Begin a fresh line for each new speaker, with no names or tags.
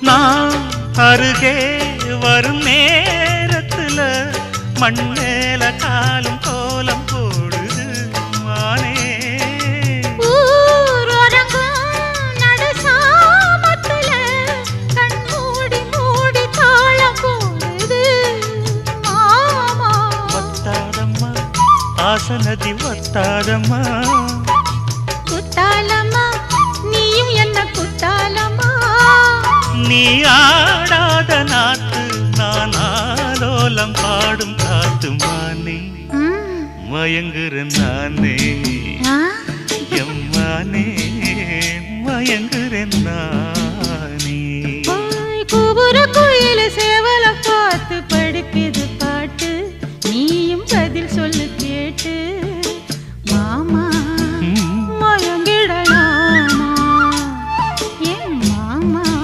நான் அருகே வரும் நேரத்துல மண்ணேல காலும் கோலம் போடுது மானே. ஆசனதி ஒத்தாதம்மா
குத்தாலம்மா நீயும் என்ன குத்தாலம்மா.
நீ ஆடாத நாத்து நான் ஆலோலம் பாடும் காத்து மானே. மயங்குறேன் நானே எம்மானே மயங்குறேன் நான்.